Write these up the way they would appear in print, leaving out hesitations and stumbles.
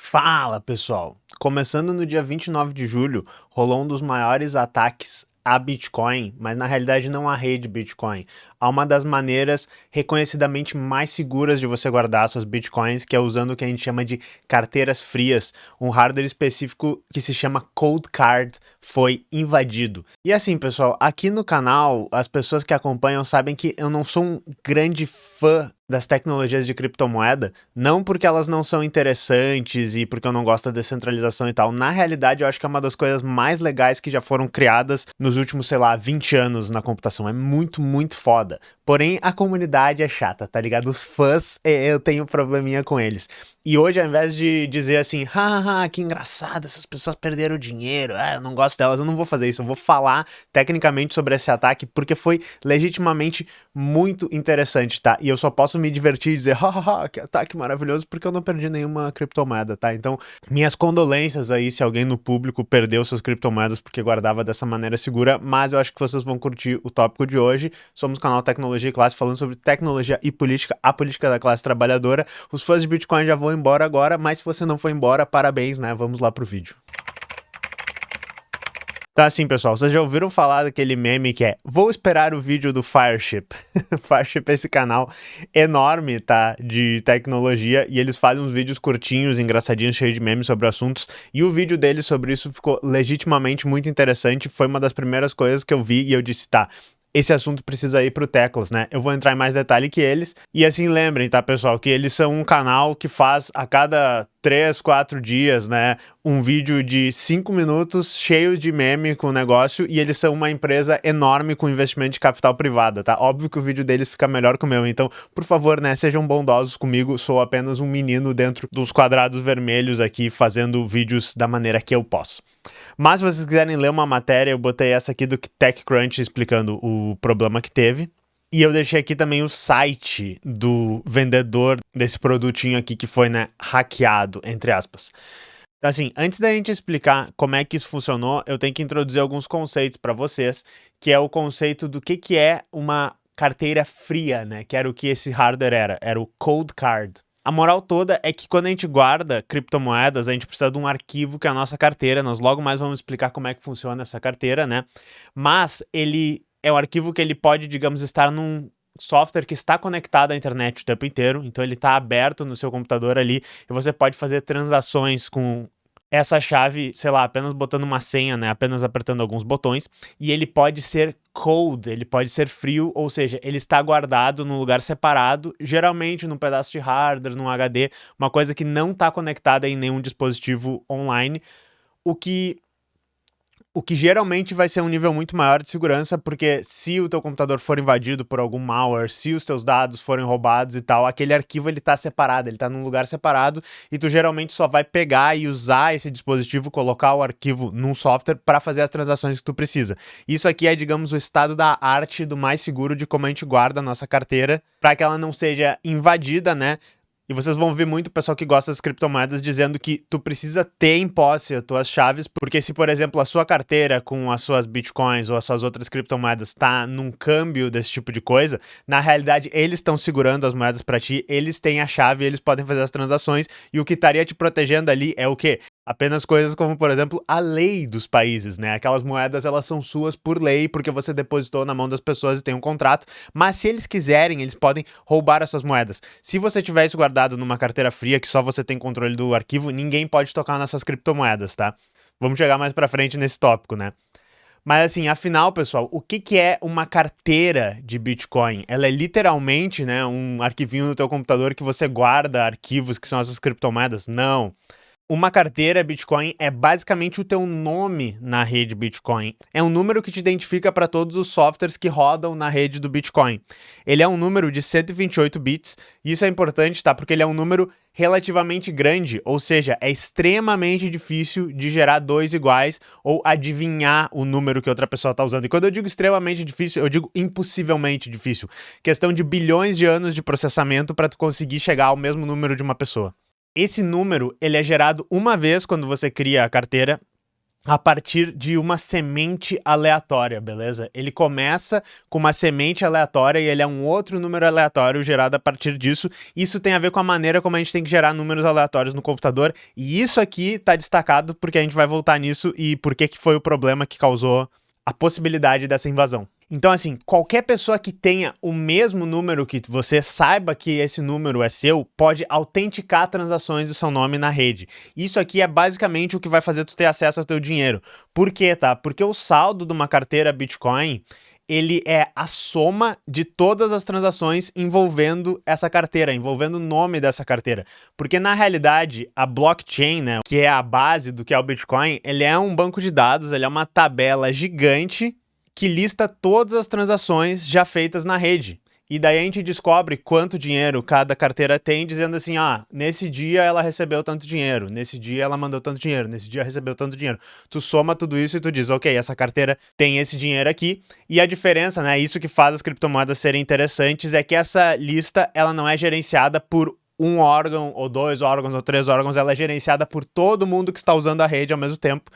Fala, pessoal! Começando no dia 29 de julho, rolou um dos maiores ataques a Bitcoin, mas na realidade não a rede Bitcoin, a uma das maneiras reconhecidamente mais seguras de você guardar suas Bitcoins, que é usando o que a gente chama de carteiras frias. Um hardware específico que se chama Cold Card foi invadido. E assim, pessoal, aqui no canal, as pessoas que acompanham sabem que eu não sou um grande fã das tecnologias de criptomoeda, não porque elas não são interessantes e porque eu não gosto da descentralização e tal. Na realidade, eu acho que é uma das coisas mais legais que já foram criadas nos últimos, sei lá, 20 anos na computação. É muito, muito foda. Porém, a comunidade é chata, tá ligado? Os fãs, eu tenho probleminha com eles. E hoje, ao invés de dizer assim, haha, que engraçado, essas pessoas perderam dinheiro, eu não gosto delas, eu não vou fazer isso. Eu vou falar tecnicamente sobre esse ataque porque foi legitimamente muito interessante, tá? E eu só posso me divertir e dizer, hahaha, que ataque maravilhoso, porque eu não perdi nenhuma criptomoeda, tá? Então, minhas condolências aí se alguém no público perdeu suas criptomoedas porque guardava dessa maneira segura, mas eu acho que vocês vão curtir o tópico de hoje. Somos o canal Tecnologia e Classe, falando sobre tecnologia e política, a política da classe trabalhadora. Os fãs de Bitcoin já vão embora agora, mas se você não foi embora, parabéns, né? Vamos lá pro vídeo. Tá assim, pessoal, vocês já ouviram falar daquele meme que é vou esperar o vídeo do Fireship. Fireship é esse canal enorme, tá, de tecnologia, e eles fazem uns vídeos curtinhos, engraçadinhos, cheios de memes sobre assuntos, e o vídeo deles sobre isso ficou legitimamente muito interessante, foi uma das primeiras coisas que eu vi e eu disse, tá, esse assunto precisa ir pro Teclas, né? Eu vou entrar em mais detalhe que eles. E assim, lembrem, tá, pessoal, que eles são um canal que faz a cada 3, 4 dias, né, um vídeo de 5 minutos cheio de meme com o negócio, e eles são uma empresa enorme com investimento de capital privada, tá? Óbvio que o vídeo deles fica melhor que o meu, então, por favor, né, sejam bondosos comigo, sou apenas um menino dentro dos quadrados vermelhos aqui, fazendo vídeos da maneira que eu posso. Mas se vocês quiserem ler uma matéria, eu botei essa aqui do TechCrunch explicando o problema que teve. E eu deixei aqui também o site do vendedor desse produtinho aqui que foi, né, hackeado, entre aspas. Então, assim, antes da gente explicar como é que isso funcionou, eu tenho que introduzir alguns conceitos para vocês, que é o conceito do que é uma carteira fria, né? Que era o que esse hardware era o Cold Card. A moral toda é que quando a gente guarda criptomoedas, a gente precisa de um arquivo que é a nossa carteira. Nós logo mais vamos explicar como é que funciona essa carteira, né? Mas ele é um arquivo que ele pode, digamos, estar num software que está conectado à internet o tempo inteiro. Então ele está aberto no seu computador ali e você pode fazer transações com essa chave, sei lá, apenas botando uma senha, né? Apenas apertando alguns botões. E ele pode ser cold, ele pode ser frio, ou seja, ele está guardado num lugar separado, geralmente num pedaço de hardware, num HD, uma coisa que não está conectada em nenhum dispositivo online, o que geralmente vai ser um nível muito maior de segurança, porque se o teu computador for invadido por algum malware, se os teus dados forem roubados e tal, aquele arquivo ele tá separado, ele tá num lugar separado, e tu geralmente só vai pegar e usar esse dispositivo, colocar o arquivo num software para fazer as transações que tu precisa. Isso aqui é, digamos, o estado da arte do mais seguro de como a gente guarda a nossa carteira, para que ela não seja invadida, né? E vocês vão ver muito o pessoal que gosta das criptomoedas dizendo que tu precisa ter em posse as tuas chaves, porque se, por exemplo, a sua carteira com as suas bitcoins ou as suas outras criptomoedas está num câmbio desse tipo de coisa, na realidade eles estão segurando as moedas para ti, eles têm a chave, eles podem fazer as transações, e o que estaria te protegendo ali é o quê? Apenas coisas como, por exemplo, a lei dos países, né? Aquelas moedas, elas são suas por lei, porque você depositou na mão das pessoas e tem um contrato, mas se eles quiserem, eles podem roubar as suas moedas. Se você tiver isso guardado numa carteira fria, que só você tem controle do arquivo, ninguém pode tocar nas suas criptomoedas, tá? Vamos chegar mais pra frente nesse tópico, né? Mas assim, afinal, pessoal, o que é uma carteira de Bitcoin? Ela é literalmente, né, um arquivinho no teu computador que você guarda arquivos que são as suas criptomoedas? Não. Uma carteira Bitcoin é basicamente o teu nome na rede Bitcoin. É um número que te identifica para todos os softwares que rodam na rede do Bitcoin. Ele é um número de 128 bits, e isso é importante, tá? Porque ele é um número relativamente grande, ou seja, é extremamente difícil de gerar dois iguais ou adivinhar o número que outra pessoa está usando. E quando eu digo extremamente difícil, eu digo impossivelmente difícil. Questão de bilhões de anos de processamento para tu conseguir chegar ao mesmo número de uma pessoa. Esse número, ele é gerado uma vez quando você cria a carteira, a partir de uma semente aleatória, beleza? Ele começa com uma semente aleatória e ele é um outro número aleatório gerado a partir disso. Isso tem a ver com a maneira como a gente tem que gerar números aleatórios no computador, e isso aqui tá destacado porque a gente vai voltar nisso e por que foi o problema que causou a possibilidade dessa invasão. Então, assim, qualquer pessoa que tenha o mesmo número que você saiba que esse número é seu, pode autenticar transações do seu nome na rede. Isso aqui é basicamente o que vai fazer tu ter acesso ao teu dinheiro. Por quê, tá? Porque o saldo de uma carteira Bitcoin, ele é a soma de todas as transações envolvendo essa carteira, envolvendo o nome dessa carteira. Porque, na realidade, a blockchain, né, que é a base do que é o Bitcoin, ele é um banco de dados, ele é uma tabela gigante que lista todas as transações já feitas na rede. E daí a gente descobre quanto dinheiro cada carteira tem, dizendo assim, nesse dia ela recebeu tanto dinheiro, nesse dia ela mandou tanto dinheiro, nesse dia recebeu tanto dinheiro. Tu soma tudo isso e tu diz, ok, essa carteira tem esse dinheiro aqui. E a diferença, né, isso que faz as criptomoedas serem interessantes, é que essa lista, ela não é gerenciada por um órgão, ou 2 órgãos, ou 3 órgãos, ela é gerenciada por todo mundo que está usando a rede ao mesmo tempo.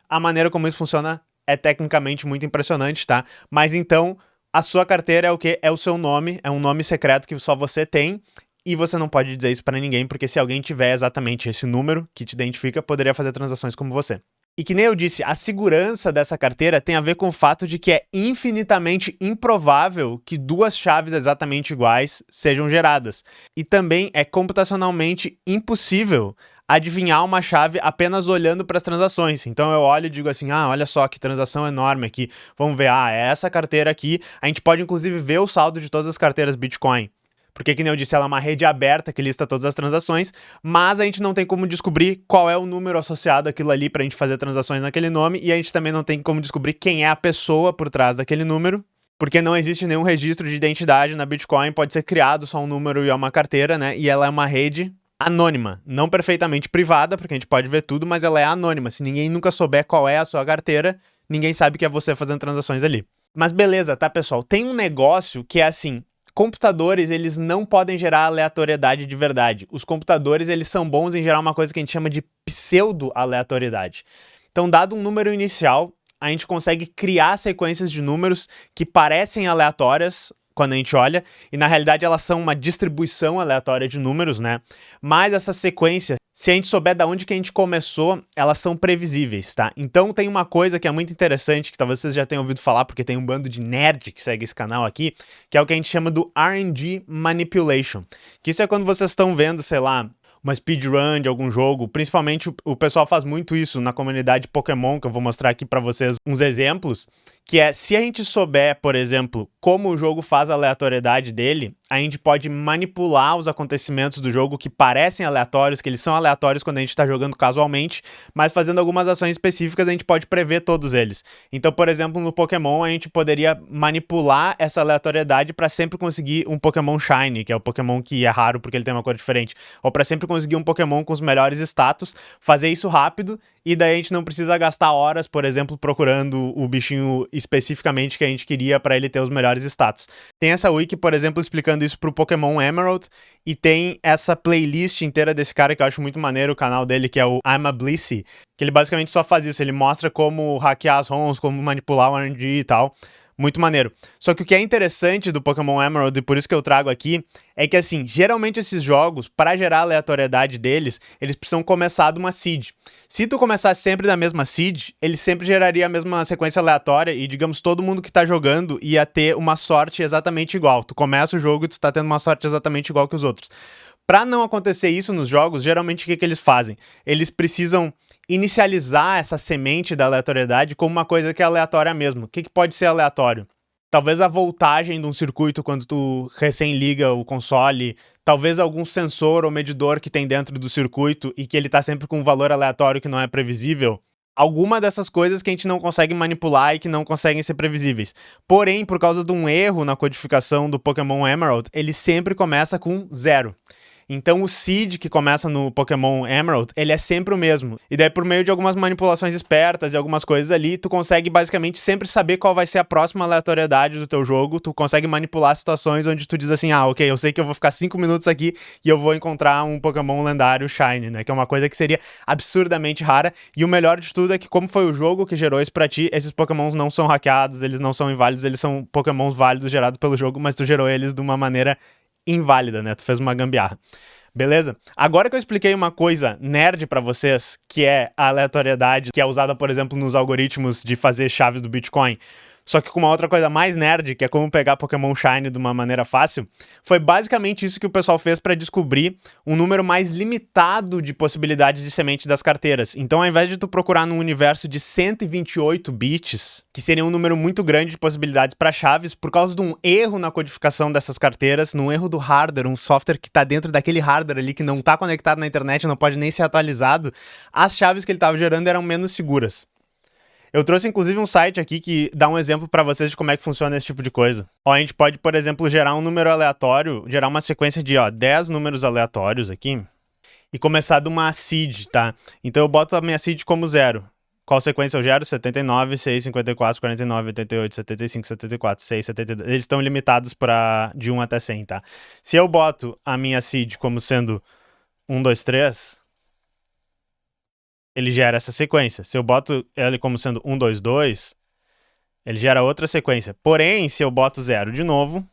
A maneira como isso funciona é tecnicamente muito impressionante, tá? Mas então, a sua carteira é o quê? É o seu nome, é um nome secreto que só você tem, e você não pode dizer isso pra ninguém, porque se alguém tiver exatamente esse número que te identifica, poderia fazer transações como você. E que nem eu disse, a segurança dessa carteira tem a ver com o fato de que é infinitamente improvável que 2 chaves exatamente iguais sejam geradas. E também é computacionalmente impossível adivinhar uma chave apenas olhando para as transações. Então eu olho e digo assim, olha só que transação enorme aqui. Vamos ver, é essa carteira aqui. A gente pode inclusive ver o saldo de todas as carteiras Bitcoin. Porque, que nem eu disse, ela é uma rede aberta que lista todas as transações, mas a gente não tem como descobrir qual é o número associado àquilo ali pra gente fazer transações naquele nome, e a gente também não tem como descobrir quem é a pessoa por trás daquele número, porque não existe nenhum registro de identidade na Bitcoin, pode ser criado só um número e uma carteira, né? E ela é uma rede anônima, não perfeitamente privada, porque a gente pode ver tudo, mas ela é anônima. Se ninguém nunca souber qual é a sua carteira, ninguém sabe que é você fazendo transações ali. Mas beleza, tá, pessoal? Tem um negócio que é assim, computadores, eles não podem gerar aleatoriedade de verdade. Os computadores, eles são bons em gerar uma coisa que a gente chama de pseudo-aleatoriedade. Então, dado um número inicial, a gente consegue criar sequências de números que parecem aleatórias quando a gente olha, e na realidade elas são uma distribuição aleatória de números, né? Mas essas sequências, se a gente souber de onde que a gente começou, elas são previsíveis, tá? Então tem uma coisa que é muito interessante, que talvez vocês já tenham ouvido falar, porque tem um bando de nerd que segue esse canal aqui, que é o que a gente chama do RNG Manipulation. Que isso é quando vocês estão vendo, sei lá, uma speedrun de algum jogo, principalmente o pessoal faz muito isso na comunidade Pokémon, que eu vou mostrar aqui pra vocês uns exemplos, que é, se a gente souber, por exemplo, como o jogo faz a aleatoriedade dele, a gente pode manipular os acontecimentos do jogo que parecem aleatórios, que eles são aleatórios quando a gente está jogando casualmente, mas fazendo algumas ações específicas a gente pode prever todos eles. Então, por exemplo, no Pokémon a gente poderia manipular essa aleatoriedade para sempre conseguir um Pokémon Shiny, que é o Pokémon que é raro porque ele tem uma cor diferente, ou para sempre conseguir um Pokémon com os melhores status, fazer isso rápido, e daí a gente não precisa gastar horas, por exemplo, procurando o bichinho especificamente que a gente queria para ele ter os melhores status. Tem essa wiki, por exemplo, explicando isso pro Pokémon Emerald, e tem essa playlist inteira desse cara que eu acho muito maneiro, o canal dele, que é o I'm a Blissey, que ele basicamente só faz isso, ele mostra como hackear as ROMs, como manipular o RNG e tal. Muito maneiro. Só que o que é interessante do Pokémon Emerald, e por isso que eu trago aqui, é que assim, geralmente esses jogos, para gerar a aleatoriedade deles, eles precisam começar de uma seed. Se tu começar sempre da mesma seed, ele sempre geraria a mesma sequência aleatória e, digamos, todo mundo que tá jogando ia ter uma sorte exatamente igual. Tu começa o jogo e tu tá tendo uma sorte exatamente igual que os outros. Para não acontecer isso nos jogos, geralmente o que eles fazem? Eles precisam inicializar essa semente da aleatoriedade como uma coisa que é aleatória mesmo. O que pode ser aleatório? Talvez a voltagem de um circuito quando tu recém liga o console, talvez algum sensor ou medidor que tem dentro do circuito e que ele tá sempre com um valor aleatório que não é previsível. Alguma dessas coisas que a gente não consegue manipular e que não conseguem ser previsíveis. Porém, por causa de um erro na codificação do Pokémon Emerald, ele sempre começa com 0. Então o seed que começa no Pokémon Emerald, ele é sempre o mesmo. E daí por meio de algumas manipulações espertas e algumas coisas ali, tu consegue basicamente sempre saber qual vai ser a próxima aleatoriedade do teu jogo, tu consegue manipular situações onde tu diz assim, ok, eu sei que eu vou ficar 5 minutos aqui e eu vou encontrar um Pokémon lendário Shiny, né, que é uma coisa que seria absurdamente rara, e o melhor de tudo é que como foi o jogo que gerou isso pra ti, esses Pokémons não são hackeados, eles não são inválidos, eles são Pokémons válidos gerados pelo jogo, mas tu gerou eles de uma maneira inválida, né? Tu fez uma gambiarra. Beleza? Agora que eu expliquei uma coisa nerd pra vocês, que é a aleatoriedade, que é usada, por exemplo, nos algoritmos de fazer chaves do Bitcoin, só que com uma outra coisa mais nerd, que é como pegar Pokémon Shiny de uma maneira fácil, foi basicamente isso que o pessoal fez para descobrir um número mais limitado de possibilidades de semente das carteiras. Então, ao invés de tu procurar num universo de 128 bits, que seria um número muito grande de possibilidades para chaves, por causa de um erro na codificação dessas carteiras, num erro do hardware, um software que está dentro daquele hardware ali que não está conectado na internet, não pode nem ser atualizado, as chaves que ele estava gerando eram menos seguras. Eu trouxe inclusive um site aqui que dá um exemplo para vocês de como é que funciona esse tipo de coisa. Ó, a gente pode, por exemplo, gerar um número aleatório, gerar uma sequência de 10 números aleatórios aqui e começar de uma seed, tá? Então eu boto a minha seed como 0. Qual sequência eu gero? 79, 6, 54, 49, 88, 75, 74, 6, 72. Eles estão limitados para de 1 até 100, tá? Se eu boto a minha seed como sendo 1, 2, 3... ele gera essa sequência. Se eu boto ele como sendo 1, 2, 2, ele gera outra sequência. Porém, se eu boto 0 de novo,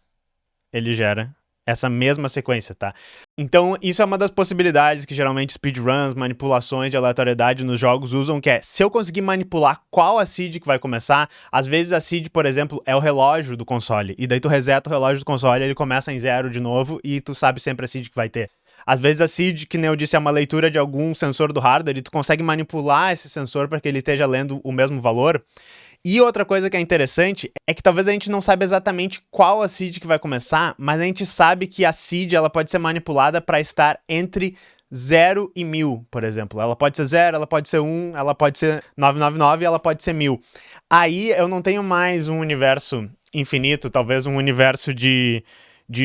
ele gera essa mesma sequência, tá? Então, isso é uma das possibilidades que geralmente speedruns, manipulações de aleatoriedade nos jogos usam, que é, se eu conseguir manipular qual a seed que vai começar, às vezes a seed, por exemplo, é o relógio do console, e daí tu reseta o relógio do console, ele começa em 0 de novo, e tu sabe sempre a seed que vai ter. Às vezes a seed, que nem eu disse, é uma leitura de algum sensor do hardware e tu consegue manipular esse sensor para que ele esteja lendo o mesmo valor. E outra coisa que é interessante é que talvez a gente não saiba exatamente qual a seed que vai começar, mas a gente sabe que a seed ela pode ser manipulada para estar entre 0 e 1000, por exemplo. Ela pode ser 0, ela pode ser 1, ela pode ser 999 e ela pode ser 1000. Aí eu não tenho mais um universo infinito, talvez um universo de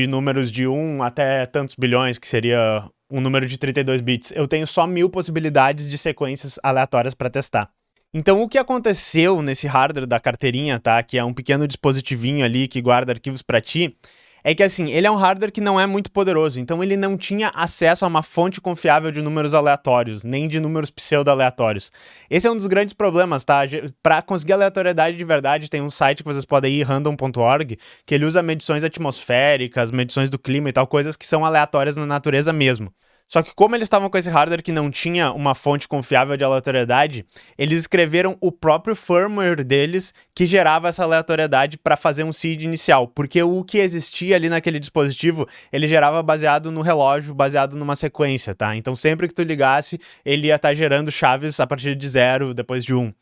números de 1 até tantos bilhões, que seria um número de 32 bits. Eu tenho só 1000 possibilidades de sequências aleatórias para testar. Então, o que aconteceu nesse hardware da carteirinha, tá? Que é um pequeno dispositivinho ali que guarda arquivos para ti, é que assim, ele é um hardware que não é muito poderoso, então ele não tinha acesso a uma fonte confiável de números aleatórios, nem de números pseudo-aleatórios. Esse é um dos grandes problemas, tá? Para conseguir aleatoriedade de verdade, tem um site que vocês podem ir, random.org, que ele usa medições atmosféricas, medições do clima e tal, coisas que são aleatórias na natureza mesmo. Só que como eles estavam com esse hardware que não tinha uma fonte confiável de aleatoriedade, eles escreveram o próprio firmware deles que gerava essa aleatoriedade para fazer um seed inicial, porque o que existia ali naquele dispositivo, ele gerava baseado no relógio, baseado numa sequência, tá? Então sempre que tu ligasse, ele ia estar gerando chaves a partir de 0, depois de 1.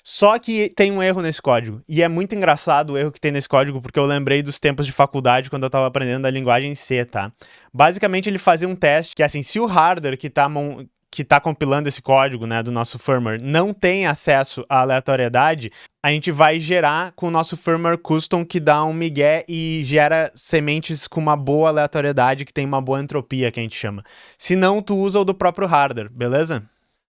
Só que tem um erro nesse código, e é muito engraçado o erro que tem nesse código, porque eu lembrei dos tempos de faculdade quando eu estava aprendendo a linguagem C, tá? Basicamente ele fazia um teste que, assim, se o hardware que tá compilando esse código, né, do nosso firmware, não tem acesso à aleatoriedade, a gente vai gerar com o nosso firmware custom que dá um migué e gera sementes com uma boa aleatoriedade, que tem uma boa entropia, que a gente chama. Se não, tu usa o do próprio hardware, beleza?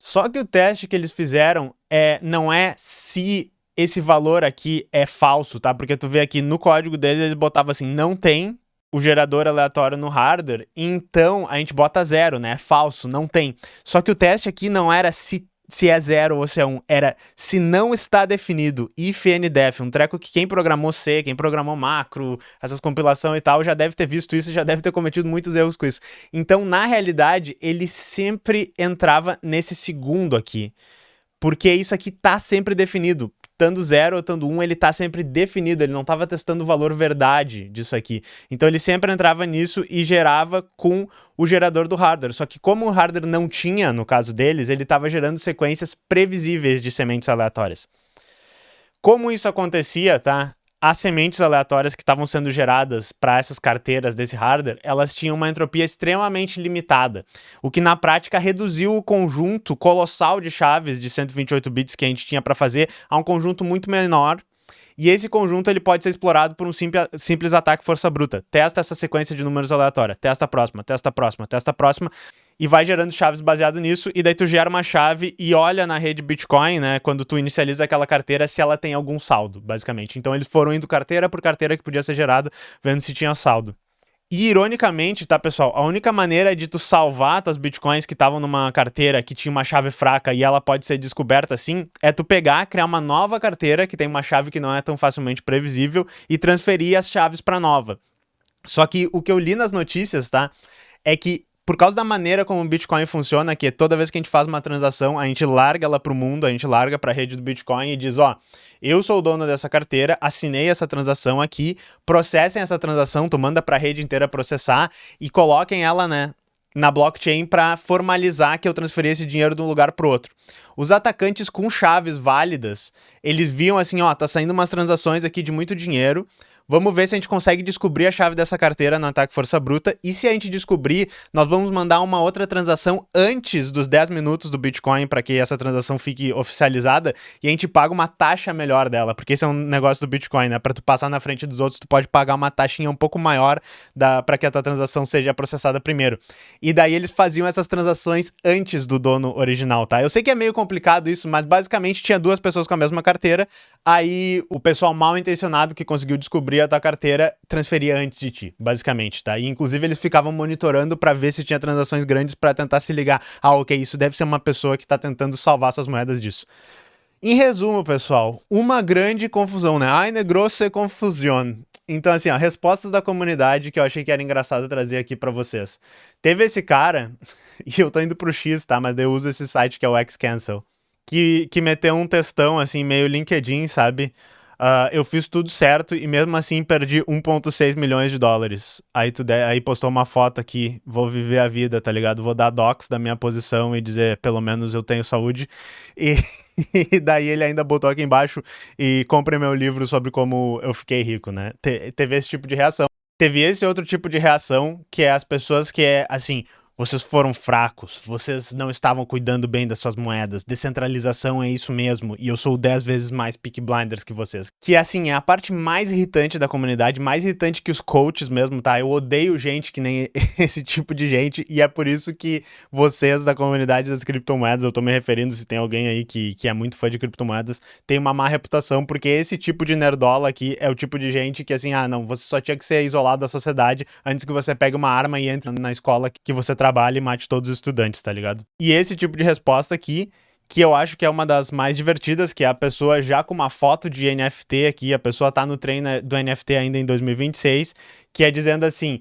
Só que o teste que eles fizeram não é se esse valor aqui é falso, tá? Porque tu vê aqui no código deles, eles botavam assim, não tem o gerador aleatório no hardware, então a gente bota 0, né? É falso, não tem. Só que o teste aqui não era se é 0 ou se é 1, era se não está definido, if ndef, um treco que quem programou C, quem programou macro, essas compilações e tal, já deve ter visto isso e já deve ter cometido muitos erros com isso. Então, na realidade, ele sempre entrava nesse segundo aqui, porque isso aqui tá sempre definido. Estando 0 ou estando 1, ele tá sempre definido, ele não estava testando o valor verdade disso aqui. Então ele sempre entrava nisso e gerava com o gerador do hardware. Só que como o hardware não tinha, no caso deles, ele estava gerando sequências previsíveis de sementes aleatórias. Como isso acontecia, tá? As sementes aleatórias que estavam sendo geradas para essas carteiras desse hardware, elas tinham uma entropia extremamente limitada, o que na prática reduziu o conjunto colossal de chaves de 128 bits que a gente tinha para fazer a um conjunto muito menor, E esse conjunto ele pode ser explorado por um simples ataque força bruta. Testa essa sequência de números aleatória, testa a próxima, testa a próxima, testa a próxima, e vai gerando chaves baseado nisso, e daí tu gera uma chave e olha na rede Bitcoin, né, quando tu inicializa aquela carteira, se ela tem algum saldo, basicamente. Então eles foram indo carteira por carteira que podia ser gerada, vendo se tinha saldo. E ironicamente, tá, pessoal, a única maneira de tu salvar tuas bitcoins que estavam numa carteira que tinha uma chave fraca e ela pode ser descoberta assim, é tu pegar, criar uma nova carteira que tem uma chave que não é tão facilmente previsível e transferir as chaves para nova. Só que o que eu li nas notícias, tá, é que por causa da maneira como o Bitcoin funciona, que toda vez que a gente faz uma transação, a gente larga ela pro mundo, a gente larga pra rede do Bitcoin e diz, ó, eu sou o dono dessa carteira, assinei essa transação aqui, processem essa transação, tu manda pra rede inteira processar e coloquem ela, né, na blockchain para formalizar que eu transferi esse dinheiro de um lugar pro outro. Os atacantes com chaves válidas, eles viam assim, ó, tá saindo umas transações aqui de muito dinheiro, vamos ver se a gente consegue descobrir a chave dessa carteira no ataque força bruta, e se a gente descobrir, nós vamos mandar uma outra transação antes dos 10 minutos do Bitcoin para que essa transação fique oficializada, e a gente paga uma taxa melhor dela, porque esse é um negócio do Bitcoin, né? Para tu passar na frente dos outros, tu pode pagar uma taxinha um pouco maior para que a tua transação seja processada primeiro. E daí eles faziam essas transações antes do dono original, tá? Eu sei que é meio complicado isso, mas basicamente tinha duas pessoas com a mesma carteira, aí o pessoal mal intencionado que conseguiu descobrir a tua carteira transferia antes de ti, basicamente, tá? E inclusive eles ficavam monitorando para ver se tinha transações grandes para tentar se ligar. Ah, ok, isso deve ser uma pessoa que tá tentando salvar suas moedas disso. Em resumo, pessoal, uma grande confusão, né? Eine grosse Confusion. Então, assim, ó, respostas da comunidade que eu achei que era engraçado trazer aqui para vocês. Teve esse cara, e eu tô indo pro X, tá? Mas daí eu uso esse site que é o Xcancel, que meteu um textão, assim, meio LinkedIn, sabe? Eu fiz tudo certo e mesmo assim perdi 1,6 milhões de dólares. Aí postou uma foto aqui, vou viver a vida, tá ligado? Vou dar docs da minha posição e dizer, pelo menos eu tenho saúde. E, e daí ele ainda botou aqui embaixo e compre meu livro sobre como eu fiquei rico, né? Teve esse tipo de reação. Teve esse outro tipo de reação, que é as pessoas que é assim, vocês foram fracos, vocês não estavam cuidando bem das suas moedas, descentralização é isso mesmo, e eu sou 10 vezes mais Peaky Blinders que vocês. Que assim, é a parte mais irritante da comunidade, mais irritante que os coaches mesmo, tá? Eu odeio gente que nem esse tipo de gente, e é por isso que vocês da comunidade das criptomoedas, eu tô me referindo se tem alguém aí que é muito fã de criptomoedas, tem uma má reputação, porque esse tipo de nerdola aqui é o tipo de gente que assim, ah não, você só tinha que ser isolado da sociedade antes que você pegue uma arma e entre na escola que você trabalha e mate todos os estudantes, tá ligado? E esse tipo de resposta aqui, que eu acho que é uma das mais divertidas, que é a pessoa já com uma foto de NFT aqui, a pessoa tá no treino do NFT ainda em 2026, que é dizendo assim,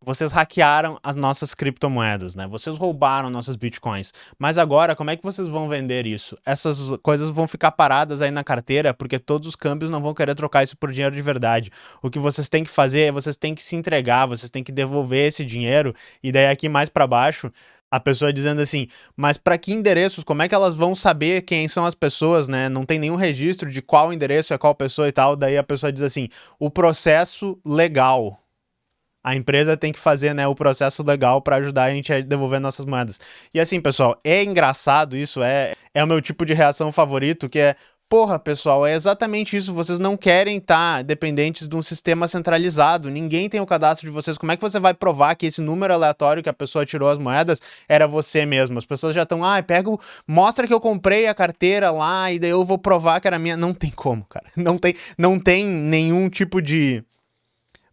vocês hackearam as nossas criptomoedas, né? Vocês roubaram nossos bitcoins. Mas agora, como é que vocês vão vender isso? Essas coisas vão ficar paradas aí na carteira, porque todos os câmbios não vão querer trocar isso por dinheiro de verdade. O que vocês têm que fazer é vocês têm que se entregar, vocês têm que devolver esse dinheiro. E daí aqui mais para baixo, a pessoa dizendo assim, mas para que endereços? Como é que elas vão saber quem são as pessoas, né? Não tem nenhum registro de qual endereço é qual pessoa e tal. Daí a pessoa diz assim, o processo legal. A empresa tem que fazer, né, o processo legal para ajudar a gente a devolver nossas moedas. E assim, pessoal, é engraçado isso, é o meu tipo de reação favorito, que é, porra, pessoal, é exatamente isso, vocês não querem estar dependentes de um sistema centralizado, ninguém tem o cadastro de vocês, como é que você vai provar que esse número aleatório que a pessoa tirou as moedas era você mesmo? As pessoas já estão, mostra que eu comprei a carteira lá e daí eu vou provar que era minha. Não tem como, cara, não tem nenhum tipo de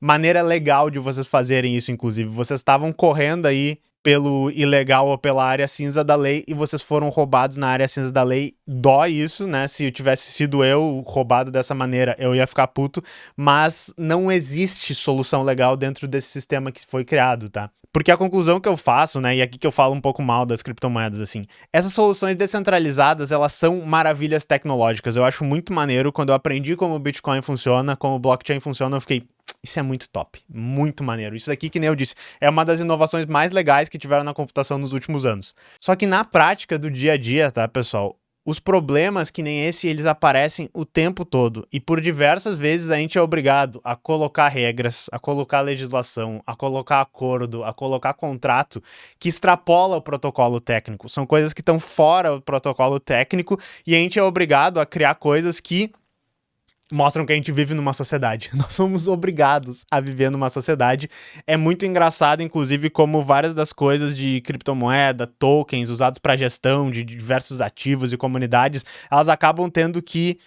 maneira legal de vocês fazerem isso, inclusive. Vocês estavam correndo aí pelo ilegal ou pela área cinza da lei e vocês foram roubados na área cinza da lei. Dói isso, né? Se eu tivesse sido eu roubado dessa maneira, eu ia ficar puto, mas não existe solução legal dentro desse sistema que foi criado, tá? Porque a conclusão que eu faço, né, e aqui que eu falo um pouco mal das criptomoedas, assim, essas soluções descentralizadas, elas são maravilhas tecnológicas. Eu acho muito maneiro. Quando eu aprendi como o Bitcoin funciona, como o blockchain funciona, eu fiquei, isso é muito top, muito maneiro. Isso aqui, que nem eu disse, é uma das inovações mais legais que tiveram na computação nos últimos anos. Só que na prática do dia a dia, tá, pessoal, os problemas que nem esse, eles aparecem o tempo todo. E por diversas vezes a gente é obrigado a colocar regras, a colocar legislação, a colocar acordo, a colocar contrato que extrapola o protocolo técnico. São coisas que estão fora do protocolo técnico e a gente é obrigado a criar coisas que mostram que a gente vive numa sociedade. Nós somos obrigados a viver numa sociedade. É muito engraçado, inclusive, como várias das coisas de criptomoeda, tokens, usados para gestão de diversos ativos e comunidades, elas acabam tendo que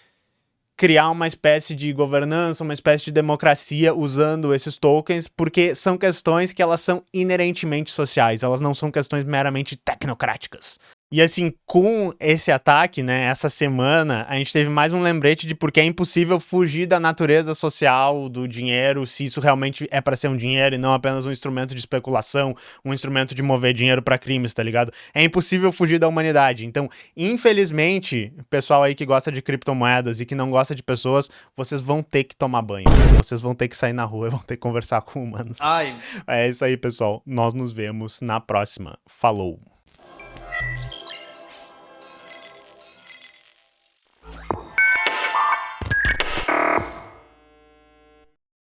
criar uma espécie de governança, uma espécie de democracia usando esses tokens, porque são questões que elas são inerentemente sociais, elas não são questões meramente tecnocráticas. E assim, com esse ataque, né, essa semana, a gente teve mais um lembrete de porque é impossível fugir da natureza social do dinheiro, se isso realmente é para ser um dinheiro e não apenas um instrumento de especulação, um instrumento de mover dinheiro para crimes, tá ligado? É impossível fugir da humanidade. Então, infelizmente, o pessoal aí que gosta de criptomoedas e que não gosta de pessoas, vocês vão ter que tomar banho. Vocês vão ter que sair na rua e vão ter que conversar com humanos. Ai, É isso aí, pessoal. Nós nos vemos na próxima. Falou!